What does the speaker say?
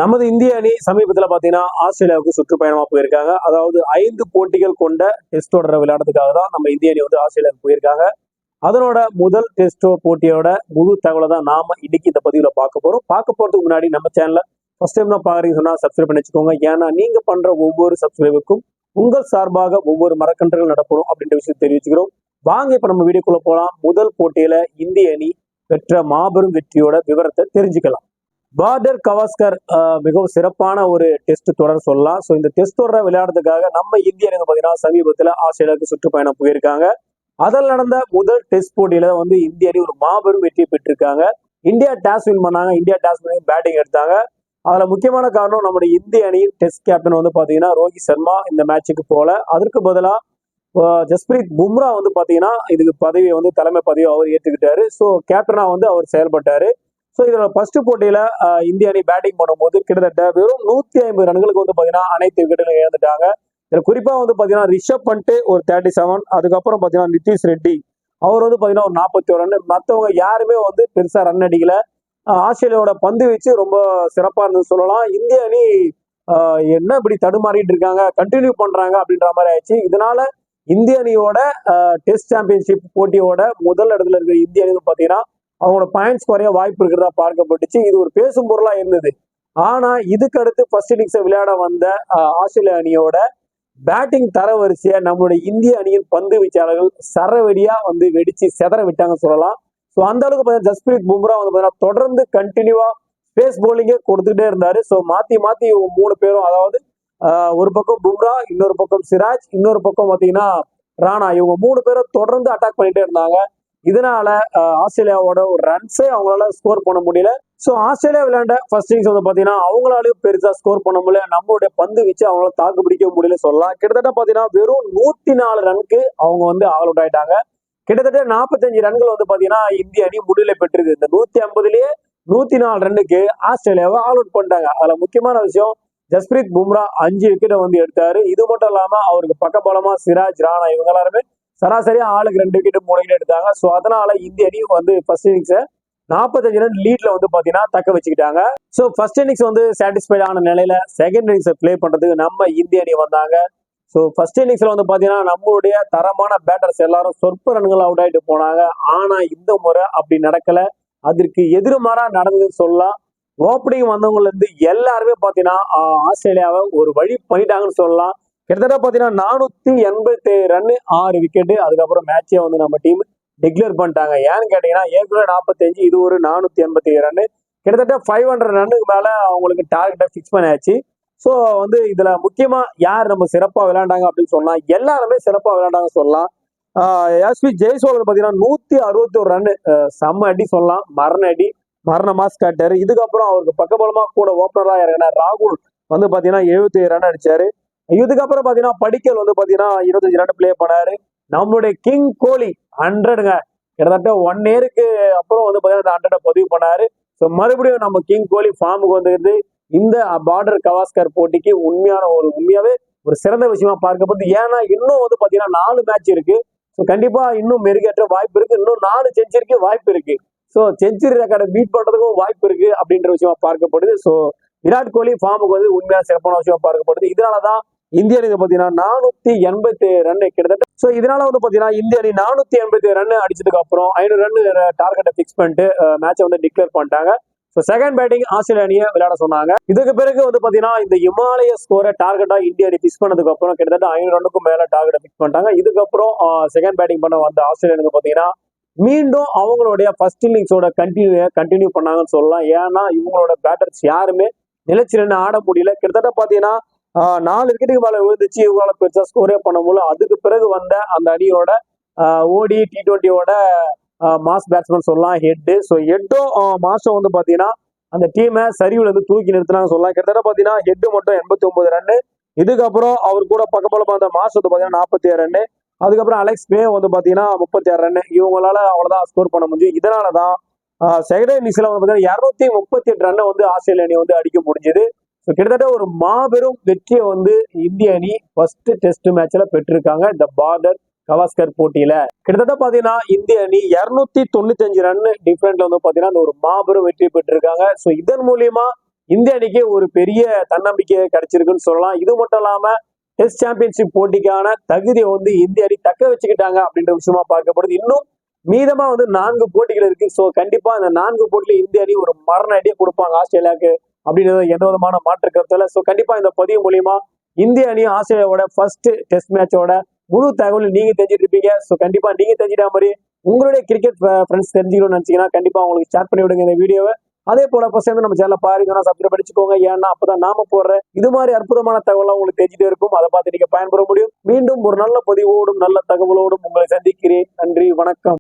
நமது இந்திய அணி சமீபத்தில் பார்த்தீங்கன்னா ஆஸ்திரேலியாவுக்கு சுற்றுப்பயணமா போயிருக்காங்க. அதாவது 5 போட்டிகள் கொண்ட டெஸ்ட் தொடரை விளையாடுறதுக்காக தான் நம்ம இந்திய அணி வந்து ஆஸ்திரேலியாவுக்கு போயிருக்காங்க. அதனோட முதல் டெஸ்ட் போட்டியோட முழு தகவலை தான் நாம இன்னைக்கு இந்த பதிவுல பார்க்க போறோம். பார்க்க போறதுக்கு முன்னாடி நம்ம சேனல்ல ஃபர்ஸ்ட் டைம் தான் பாக்குறீங்க சொன்னா சப்ஸ்கிரைப் பண்ணி வச்சுக்கோங்க. ஏன்னா நீங்க பண்ற ஒவ்வொரு சப்ஸ்கிரைபுக்கும் உங்கள் சார்பாக ஒவ்வொரு மரக்கன்றுகள் நடப்படும் அப்படின்ற விஷயம் தெரிவிச்சுக்கிறோம். வாங்க இப்ப நம்ம வீடியோக்குள்ள போலாம். முதல் போட்டியில இந்திய அணி பெற்ற மாபெரும் வெற்றியோட விவரத்தை தெரிஞ்சுக்கலாம். பார்டர் கவாஸ்கர் மிகவும் சிறப்பான ஒரு டெஸ்ட் தொடர் சொல்லலாம். ஸோ இந்த டெஸ்ட் தொடரை விளையாடுறதுக்காக நம்ம இந்திய அணி பார்த்தீங்கன்னா சமீபத்தில் ஆஸ்திரேலியாவுக்கு சுற்றுப்பயணம் போயிருக்காங்க. அதில் நடந்த முதல் டெஸ்ட் போட்டியில வந்து இந்திய அணி ஒரு மாபெரும் வெற்றி பெற்றிருக்காங்க. இந்தியா டாஸ் வின் பண்ணாங்க. இந்தியா டாஸ் பண்ணி பேட்டிங் எடுத்தாங்க. அதுல முக்கியமான காரணம் நம்முடைய இந்திய அணியின் டெஸ்ட் கேப்டன் வந்து பாத்தீங்கன்னா ரோஹித் சர்மா இந்த மேட்சுக்கு போல. அதற்கு பதிலாக ஜஸ்பிரீத் பும்ரா வந்து பாத்தீங்கன்னா இதுக்கு பதவியை வந்து தலைமை பதவியை அவர் ஏற்றுக்கிட்டாரு. ஸோ கேப்டனா வந்து அவர் செயல்பட்டாரு. ஸோ இதுல ஃபர்ஸ்ட் போட்டியில இந்திய அணி பேட்டிங் பண்ணும்போது கிட்டத்தட்ட வெறும் 150 ரன்களுக்கு வந்து பாத்தீங்கன்னா அனைத்து விக்கெட்டுகளும் இழந்துட்டாங்க. இதுல குறிப்பா வந்து பாத்தீங்கன்னா ரிஷப் பண்ட் ஒரு 37, அதுக்கப்புறம் பாத்தீங்கன்னா நிதிஷ் ரெட்டி அவர் வந்து பாத்தீங்கன்னா ஒரு 41 ரன். மற்றவங்க யாருமே வந்து பெருசா ரன் அடிக்கல. ஆஸ்திரேலியாவோட பந்து வீச்சு ரொம்ப சிறப்பா இருந்து சொல்லலாம். இந்திய அணி என்ன இப்படி தடுமாறிட்டு இருக்காங்க, கண்டினியூ பண்றாங்க அப்படின்ற மாதிரி ஆயிடுச்சு. இதனால இந்திய அணியோட டெஸ்ட் சாம்பியன்ஷிப் போட்டியோட முதல் இடத்துல இருக்கிற இந்திய அணி பாத்தீங்கன்னா அவங்களோட பாயிண்ட்ஸ் குறைய வாய்ப்பு இருக்கிறதா பார்க்கப்பட்டுச்சு. இது ஒரு பேசும் பொருளா இருந்தது. ஆனா இதுக்கு அடுத்து ஃபர்ஸ்ட் இன்னிங்ஸை விளையாட வந்த ஆஸ்திரேலியா அணியோட பேட்டிங் தரவரிசையை நம்மளுடைய இந்திய அணியின் பந்து வீச்சாளர்கள் சரவெடியா வந்து வெடிச்சு செதற விட்டாங்கன்னு சொல்லலாம். ஸோ அந்த அளவுக்கு பார்த்தீங்கன்னா ஜஸ்பிரீத் பும்ரா வந்து பார்த்தீங்கன்னா தொடர்ந்து கண்டினியூவா ஸ்பேஸ் போலிங்கே கொடுத்துட்டே இருந்தாரு. ஸோ மாத்தி மாத்தி இவங்க 3 பேரும், அதாவது ஒரு பக்கம் பும்ரா, இன்னொரு பக்கம் சிராஜ், இன்னொரு பக்கம் பார்த்தீங்கன்னா ராணா, இவங்க 3 பேரும் தொடர்ந்து அட்டாக் பண்ணிட்டே இருந்தாங்க. இதனால ஆஸ்திரேலியாவோட ஒரு ரன்ஸே அவங்களால ஸ்கோர் பண்ண முடியல. ஸோ ஆஸ்திரேலியா விளையாண்ட ஃபர்ஸ்ட் இன்னிங்ஸ் வந்து பாத்தீங்கன்னா அவங்களாலையும் பெருசா ஸ்கோர் பண்ண முடியல. நம்மளுடைய பந்து வச்சு அவங்களால தாக்கு பிடிக்க முடியல சொல்லலாம். கிட்டத்தட்ட பாத்தீங்கன்னா வெறும் 104 ரனுக்கு அவங்க வந்து ஆல் அவுட் ஆயிட்டாங்க. கிட்டத்தட்ட 45 ரன்கள் வந்து பாத்தீங்கன்னா இந்திய அணி முன்னிலை பெற்றிருக்கு. இந்த 150லயே 104 ரன்னுக்கு ஆஸ்திரேலியாவை ஆல் அவுட் பண்ணிட்டாங்க. அதுல முக்கியமான விஷயம் ஜஸ்பிரீத் பும்ரா 5 விக்கெட்டை வந்து எடுத்தாரு. இது மட்டும் இல்லாம அவருக்கு பக்கபலமா சிராஜ், ராணா இவங்க எல்லாருமே சராசரியா ஆளுக்கு 2 விக்கெட் 3 விக்கெட் எடுத்தாங்க. ஸோ அதனால இந்திய அணி வந்து ஃபர்ஸ்ட் இன்னிங்ஸை 45 ரன் லீட்ல வந்து பாத்தீங்கன்னா தக்க வச்சுக்கிட்டாங்க. ஸோ ஃபர்ஸ்ட் இன்னிங்ஸ் வந்து சாட்டிஸ்ஃபைட் ஆன நிலையில செகண்ட் இன்னிங்ஸை பிளே பண்றதுக்கு நம்ம இந்திய அணி வந்தாங்க. ஸோ ஃபர்ஸ்ட் இன்னிங்ஸ்ல வந்து பாத்தீங்கன்னா நம்மளுடைய தரமான பேட்டர்ஸ் எல்லாரும் சொற்ப ரன்கள் அவுட் ஆயிட்டு போனாங்க. ஆனா இந்த முறை அப்படி நடக்கல. அதற்கு எதிர்மாறா நடந்ததுன்னு சொல்லலாம். ஓப்பனிங் வந்தவங்கல இருந்து எல்லாருமே பாத்தீங்கன்னா ஆஸ்திரேலியாவை ஒரு வழி பண்ணிட்டாங்கன்னு சொல்லலாம். கிட்டத்தட்ட பாத்தீங்கன்னா 487 ரன் 6 விக்கெட்டு. அதுக்கப்புறம் மேட்சே வந்து நம்ம டீம் டிக்ளேர் பண்ணிட்டாங்க. ஏன்னு கேட்டீங்கன்னா ஏற்கனவே 45, இது ஒரு 487 ரன், கிட்டத்தட்ட 500 ரன்னுக்கு மேல அவங்களுக்கு டார்கெட்டை ஃபிக்ஸ் பண்ணியாச்சு. ஸோ வந்து இதுல முக்கியமா யார் நம்ம சிறப்பா விளையாண்டாங்க அப்படின்னு சொன்னா எல்லாருமே சிறப்பா விளையாண்டாங்க சொல்லலாம். எஸ்பி ஜெய்ஸ்வால் பாத்தீங்கன்னா 161 ரன், செம்ம அடி சொல்லலாம். மரண மாஸ் காட்டாரு. இதுக்கப்புறம் அவருக்கு பக்கபலமா கூட ஓப்பனரா இறங்கின ராகுல் வந்து பாத்தீங்கன்னா 77 ரன் அடிச்சாரு. இதுக்கப்புறம் பாத்தீங்கன்னா படிக்கல் வந்து பாத்தீங்கன்னா 25 ரன் பிளே பண்ணாரு. நம்மளுடைய கிங் கோலி 100ங்க, கிட்டத்தட்ட 1 இயருக்கு அப்புறம் வந்து பாத்தீங்கன்னா 100 பதிவு பண்ணாரு. ஸோ மறுபடியும் நம்ம கிங் கோலி ஃபார்முக்கு வந்துருது. இந்த பார்டர் கவாஸ்கர் போட்டிக்கு உண்மையாவே ஒரு சிறந்த விஷயமா பார்க்கப்படுது. ஏன்னா இன்னும் வந்து பாத்தீங்கன்னா 4 மேட்ச் இருக்கு. ஸோ கண்டிப்பா இன்னும் மெருகேற்ற வாய்ப்பு இருக்கு. இன்னும் 4 செஞ்சுரிக்கு வாய்ப்பு இருக்கு. ஸோ செஞ்சுரி ரெக்கார்டை பீட் பண்றதுக்கும் வாய்ப்பு இருக்கு அப்படின்ற விஷயமா பார்க்கப்படுது. ஸோ விராட் கோலி ஃபார்முக்கு வந்து உண்மையான சிறப்பான விஷயமா பார்க்கப்படுது. இதனாலதான் இந்திய அணி பாத்தீங்கன்னா 487 ரன் கிட்டத்தட்ட. ஸோ இதனால வந்து பாத்தீங்கன்னா இந்திய அணி 487 ரன் அடிச்சதுக்கு அப்புறம் 500 ரன் டார்கெட்டை பிக்ஸ் பண்ணிட்டு மேட்சை வந்து டிக்ளேர் பண்ணிட்டாங்க. ஸோ செகண்ட் பேட்டிங் ஆஸ்திரேலிய அணியை விளையாட சொன்னாங்க. இதுக்கு பிறகு வந்து பாத்தீங்கன்னா இந்த இமாலய ஸ்கோரை டார்கெட்டா இந்திய அணி பிக்ஸ் பண்ணதுக்கு அப்புறம் கிட்டத்தட்ட 500 ரன்னுக்கும் மேல டார்கெட்டை பிக்ஸ் பண்ணிட்டாங்க. இதுக்கப்புறம் செகண்ட் பேட்டிங் பண்ண வந்த ஆஸ்திரேலியா பாத்தீங்கன்னா மீண்டும் அவங்களுடைய ஃபர்ஸ்ட் இன்னிங்ஸோட கண்டினியூ பண்ணாங்கன்னு சொல்லலாம். ஏன்னா இவங்களோட பேட்டர்ஸ் யாருமே நிலைச்சு நின்று ஆட முடியல. கிட்டத்தட்ட பாத்தீங்கன்னா 4 விக்கெட்டுக்கு மேல விழுந்துச்சு. இவங்களால பெருசா ஸ்கோரே பண்ண முடியல. அதுக்கு பிறகு வந்த அந்த அணியோட ஓடி T20யோட மாஸ் பேட்ஸ்மேன் சொல்லலாம் ஹெட். ஸோ ஹெட்டும் மாஸும் வந்து பாத்தீங்கன்னா அந்த டீமை சரிவுல இருந்து தூக்கி நிறுத்தினாங்க சொல்லலாம். கிட்டத்தட்ட பாத்தீங்கன்னா ஹெட் மட்டும் 89 ரன். இதுக்கப்புறம் அவர் கூட பக்கபலமா அந்த மாஸ் வந்து பாத்தீங்கன்னா 47 ரன். அதுக்கப்புறம் அலெக்ஸ் மே வந்து பாத்தீங்கன்னா 36 ரன். இவங்களால அவ்வளவுதான் ஸ்கோர் பண்ண முடியும். இதனாலதான் செகண்ட் இன்னிங்ஸ்ல வந்து பாத்தீங்கன்னா 238 ரன் வந்து ஆஸ்திரேலிய அணி வந்து அடிக்க முடிஞ்சது. கிட்டத்தட்ட ஒரு மாபெரும் வெற்றியை வந்து இந்திய அணி ஃபர்ஸ்ட் டெஸ்ட் மேட்ச்ல பெற்றிருக்காங்க. இந்த பார்டர் கவாஸ்கர் போட்டியில கிட்டத்தட்ட பாத்தீங்கன்னா இந்திய அணி 295 ரன் டிஃபரெண்ட்ல வந்து பாத்தீங்கன்னா ஒரு மாபெரும் வெற்றி பெற்றிருக்காங்க. ஸோ இதன் மூலியமா இந்திய அணிக்கு ஒரு பெரிய தன்னம்பிக்கை கிடைச்சிருக்குன்னு சொல்லலாம். இது மட்டும் இல்லாம டெஸ்ட் சாம்பியன்ஷிப் போட்டிக்கான தகுதியை வந்து இந்திய அணி தக்க வச்சுக்கிட்டாங்க அப்படின்ற விஷயமா பார்க்கப்படுது. இன்னும் மீதமா வந்து 4 போட்டிகள் இருக்கு. ஸோ கண்டிப்பா இந்த 4 போட்டியில இந்திய அணி ஒரு மரண அடியை கொடுப்பாங்க ஆஸ்திரேலியாவுக்கு அப்படின்றது எந்த விதமான மாற்று கருத்து இல்லை. ஸோ கண்டிப்பா இந்த பதிவு மூலியமா இந்திய அணி ஆஸ்திரேலியாவோட ஃபர்ஸ்ட் டெஸ்ட் மேட்சோட முழு தகவல் நீங்க தெரிஞ்சுட்டு இருப்பீங்க. ஸோ கண்டிப்பா நீங்க தெரிஞ்சிட்ட மாதிரி உங்களுடைய கிரிக்கெட் ஃப்ரெண்ட்ஸ் தெரிஞ்சுக்கணும்னு நினைச்சீங்கன்னா கண்டிப்பா உங்களுக்கு ஷேர் பண்ணி விடுங்க இந்த வீடியோவை. அதே போல சேர்ந்து நம்ம சேனல் பாருங்க, சப்ஸ்கிரைப் படிச்சுக்கோங்க. ஏன்னா அப்பதான் நாம போடுற இது மாதிரி அற்புதமான தகவலாம் உங்களுக்கு தெரிஞ்சுட்டே இருக்கும். அதை பார்த்து நீங்க பயன்பெற முடியும். மீண்டும் ஒரு நல்ல பதிவோடும் நல்ல தகவலோடும் உங்களை சந்திக்கிறேன். நன்றி, வணக்கம்.